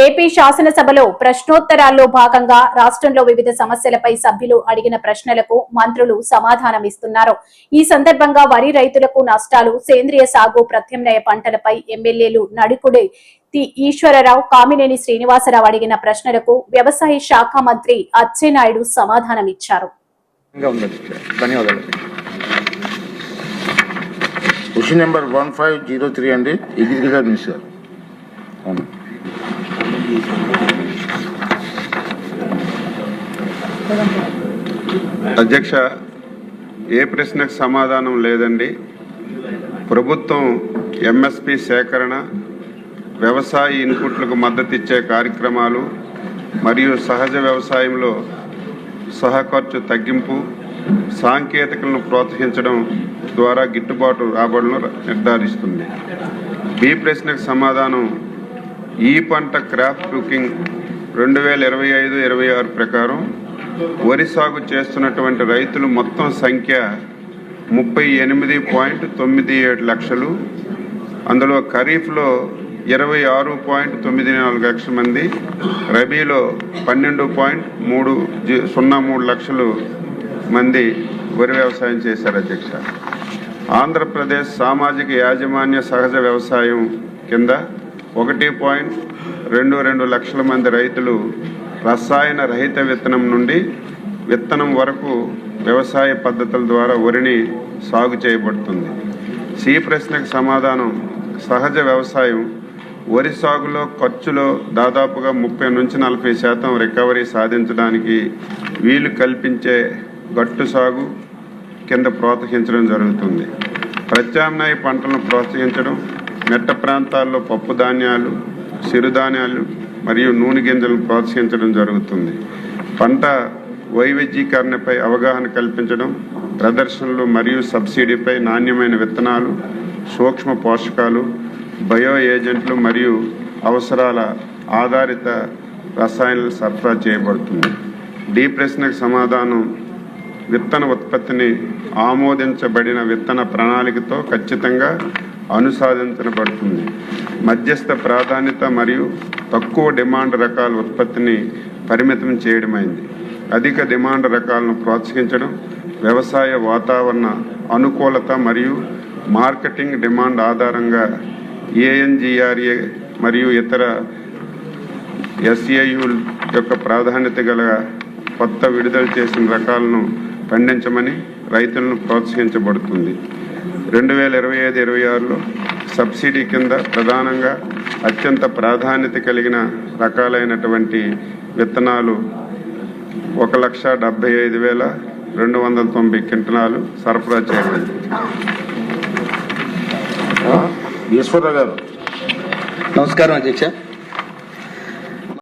AP శాసనసభలో ప్రశ్నోత్తరాల్లో భాగంగా రాష్ట్రంలో వివిధ సమస్యలపై సభ్యులు అడిగిన ప్రశ్నలకు మంత్రులు సమాధానమిస్తున్నారు. ఈ సందర్భంగా వరి రైతులకు నష్టాలు, సేంద్రియ సాగు, ప్రత్యామ్నాయ పంటలపై ఎమ్మెల్యేలు నడుకుడే ఈశ్వరరావు, కామినేని శ్రీనివాసరావు అడిగిన ప్రశ్నలకు వ్యవసాయ శాఖ మంత్రి అచ్చెన్నాయుడు సమాధానమిచ్చారు. క్వశ్చన్ నెంబర్ 1503 అండి, అగ్రికల్చర్ మినిస్టర్. అధ్యక్ష, ఏ ప్రశ్నకు సమాధానం లేదండి. ప్రభుత్వం ఎంఎస్పి సేకరణ, వ్యవసాయ ఇన్పుట్లకు మద్దతు ఇచ్చే కార్యక్రమాలు మరియు సహజ వ్యవసాయంలో సహఖర్చు తగ్గింపు, సాంకేతికలను ప్రోత్సహించడం ద్వారా గిట్టుబాటు రాబడులను నిర్ధారిస్తుంది. బి ప్రశ్నకు సమాధానం ఈ పంట క్రాప్ బుకింగ్ 2025-26 ప్రకారం వరి సాగు చేస్తున్నటువంటి రైతులు మొత్తం సంఖ్య 38.97 లక్షలు. అందులో ఖరీఫ్లో 26.94 లక్షల మంది, రబీలో 12.303 లక్షలు మంది వరి వ్యవసాయం చేశారు. అధ్యక్ష, ఆంధ్రప్రదేశ్ సామాజిక యాజమాన్య సహజ వ్యవసాయం కింద 1.22 లక్షల మంది రైతులు రసాయన రహిత విత్తనం నుండి విత్తనం వరకు వ్యవసాయ పద్ధతుల ద్వారా వరిని సాగు చేయబడుతుంది. సి ప్రశ్నకు సమాధానం సహజ వ్యవసాయం వరి సాగులో ఖర్చులో దాదాపుగా 30-40% రికవరీ సాధించడానికి వీలు కల్పించే గట్టు సాగు కింద ప్రోత్సహించడం జరుగుతుంది. ప్రత్యామ్నాయ పంటలను ప్రోత్సహించడం, మెట్ట ప్రాంతాల్లో పప్పు ధాన్యాలు, చిరుధాన్యాలు మరియు నూనె గింజలను ప్రోత్సహించడం జరుగుతుంది. పంట వైవిధ్యీకరణపై అవగాహన కల్పించడం, ప్రదర్శనలు మరియు సబ్సిడీపై నాణ్యమైన విత్తనాలు, సూక్ష్మ పోషకాలు, బయో ఏజెంట్లు మరియు అవసరాల ఆధారిత రసాయనాలు సరఫరా చేయబడుతుంది. డి ప్రశ్నకు సమాధానం విత్తన ఉత్పత్తిని ఆమోదించబడిన విత్తన ప్రణాళికతో ఖచ్చితంగా అనుసాధించబడుతుంది. మధ్యస్థ ప్రాధాన్యత మరియు తక్కువ డిమాండ్ రకాల ఉత్పత్తిని పరిమితం చేయడమైంది. అధిక డిమాండ్ రకాలను ప్రోత్సహించడం, వ్యవసాయ వాతావరణ అనుకూలత మరియు మార్కెటింగ్ డిమాండ్ ఆధారంగా ఏఎన్జిఆర్ఏ మరియు ఇతర ఎస్ఏయు యొక్క ప్రాధాన్యత గల కొత్త విడుదల చేసిన రకాలను పండించమని రైతులను ప్రోత్సహించబడుతుంది. 2025-26లో సబ్సిడీ కింద ప్రధానంగా అత్యంత ప్రాధాన్యత కలిగిన రకాలైనటువంటి విత్తనాలు 1,75,290 క్వింటాలు సరఫరా చేయబడింది. ఈశ్వరరావు గారు. నమస్కారం అధ్యక్ష.